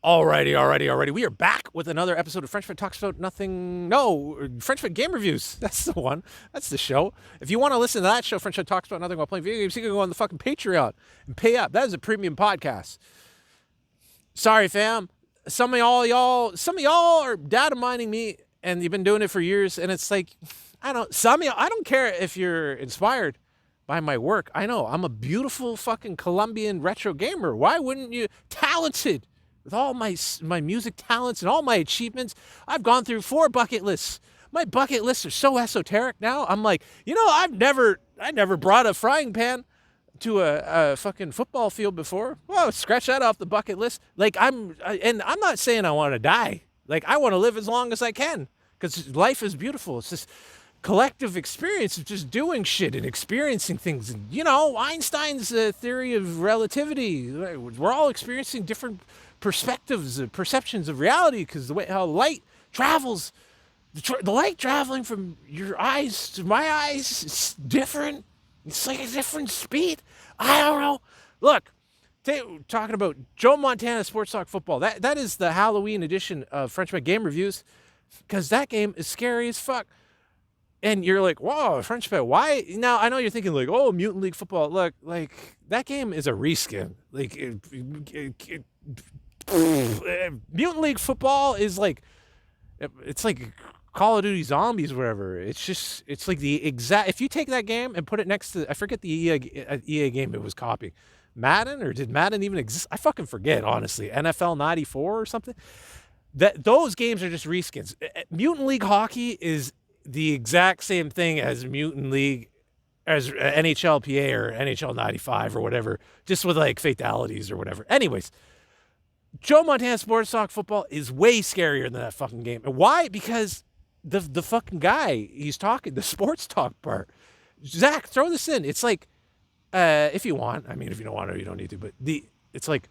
Alrighty. We are back with another episode of FrenchFit Talks About Nothing. No, FrenchFit Game Reviews. That's the one. That's the show. If you want to listen to that show, FrenchFit Talks About Nothing while playing video games, you can go on the fucking Patreon and pay up. That is a premium podcast. Sorry, fam. Some of y'all are data mining me, and you've been doing it for years. And it's like, I don't care if you're inspired by my work. I know I'm a beautiful fucking Colombian retro gamer. Why wouldn't you? Talented. With all my music talents and all my achievements, I've gone through 4 bucket lists. My bucket lists are so esoteric now. I'm like, I never brought a frying pan to a fucking football field before. Well, scratch that off the bucket list. Like I'm not saying I want to die. Like I want to live as long as I can because life is beautiful. It's this collective experience of just doing shit and experiencing things. And Einstein's theory of relativity. We're all experiencing different perspectives, perceptions of reality because the way how light travels, the light traveling from your eyes to my eyes is different. It's like a different speed. I don't know. Look, talking about Joe Montana Sports Talk Football. That is the Halloween edition of FrenchFit Game Reviews because that game is scary as fuck. And you're like, whoa, FrenchFit, why? Now, I know you're thinking like, oh, Mutant League Football. Look, like, that game is a reskin. Like, Mutant League Football is like, it's like Call of Duty Zombies, whatever. It's like the exact, if you take that game and put it next to, I forget the EA game it was copying. Madden, or did Madden even exist? I fucking forget, honestly. NFL 94 or something. Those games are just reskins. Mutant League Hockey is the exact same thing as Mutant League, as NHLPA or NHL 95 or whatever, just with like fatalities or whatever. Anyways, Joe Montana Sports Talk Football is way scarier than that fucking game. And why? Because the fucking guy he's talking, the sports talk part. Zach, throw this in. It's like, if you want, I mean, if you don't want to, you don't need to, but it's like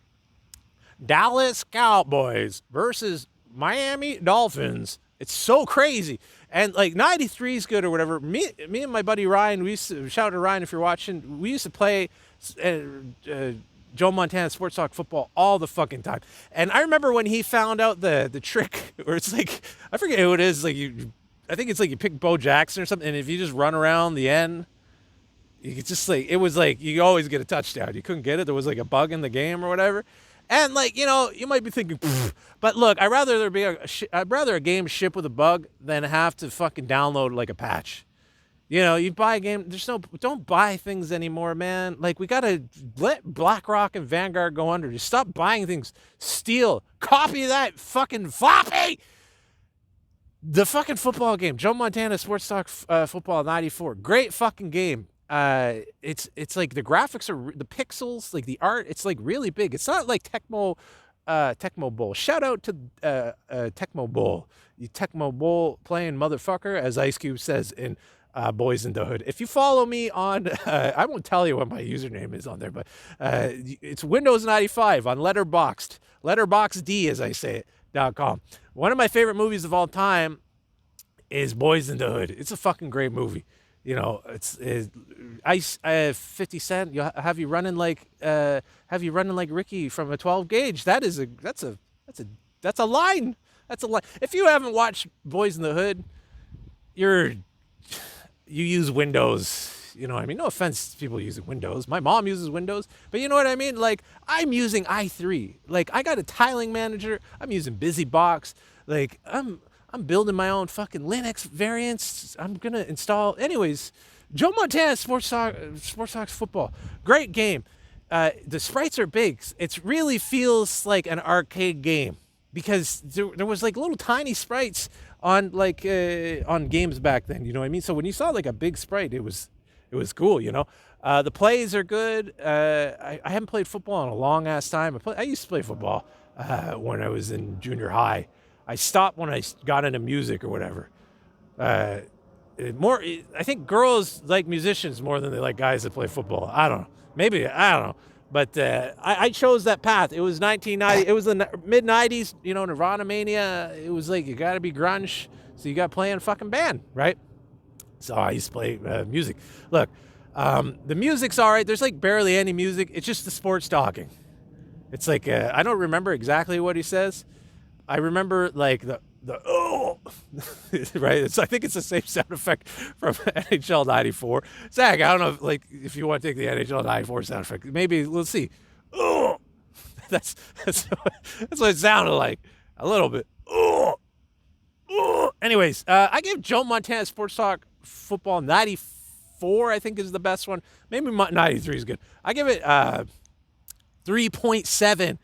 Dallas Cowboys versus Miami Dolphins. It's so crazy. And like 93 is good or whatever. Me and my buddy Ryan, we used to, shout out to Ryan if you're watching, we used to play Joe Montana Sports Talk Football all the fucking time. And I remember when he found out the trick where it's like, I forget who it is, like I think it's like you pick Bo Jackson or something, and if you just run around the end, you could just like, it was like you always get a touchdown. You couldn't get it. There was like a bug in the game or whatever. And like, you might be thinking, but look, I'd rather a game ship with a bug than have to fucking download like a patch. You buy a game, don't buy things anymore, man. Like, we gotta let BlackRock and Vanguard go under. Just stop buying things. Steal. Copy that fucking floppy. The fucking football game, Joe Montana Sports Talk Football 94. Great fucking game. It's like the graphics are, the pixels, like the art, it's like really big. It's not like Tecmo Bowl. Shout out to Tecmo Bowl. You Tecmo Bowl playing motherfucker, as Ice Cube says in Boys in the Hood. If you follow me on, I won't tell you what my username is on there, but it's Windows 95 on Letterboxd, as I say it, .com. One of my favorite movies of all time is Boys in the Hood. It's a fucking great movie. It's 50 Cent. Have you running like Ricky from a 12 gauge? That's a line. That's a line. If you haven't watched Boys in the Hood, you use Windows. You know what I mean? No offense to people using Windows. My mom uses Windows, but you know what I mean? Like, I'm using i3. Like, I got a tiling manager. I'm using BusyBox. Like, I'm building my own fucking Linux variants. I'm going to install. Anyways, Joe Montana Sports Talks Football. Great game. The sprites are big. It really feels like an arcade game because there was like little tiny sprites on games back then. You know what I mean? So when you saw like a big sprite, it was cool, The plays are good. I haven't played football in a long ass time. I used to play football when I was in junior high. I stopped when I got into music or whatever. I think girls like musicians more than they like guys that play football. I don't know. Maybe, I don't know. But I chose that path. It was 1990. It was the mid-90s, Nirvana mania. It was like, you got to be grunge, so you got to play in a fucking band, right? So I used to play music. Look, the music's all right. There's like barely any music. It's just the sports talking. It's like I don't remember exactly what he says. I remember like the oh, right. I think it's the same sound effect from NHL '94. Zach, I don't know if you want to take the NHL '94 sound effect. Maybe let's see. Oh, that's what it sounded like a little bit. Oh, oh. Anyways, I gave Joe Montana Sports Talk Football 94. I think is the best one. Maybe 93 is good. I give it 3.7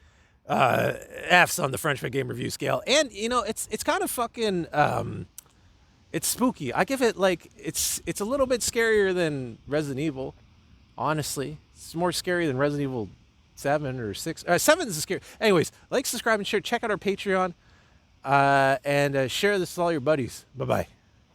F's on the Frenchman Game Review scale. And, it's kind of fucking, it's spooky. I give it, it's a little bit scarier than Resident Evil, honestly. It's more scary than Resident Evil 7 or 6. 7 is scary. Anyways, like, subscribe, and share. Check out our Patreon, and share this with all your buddies. Bye-bye.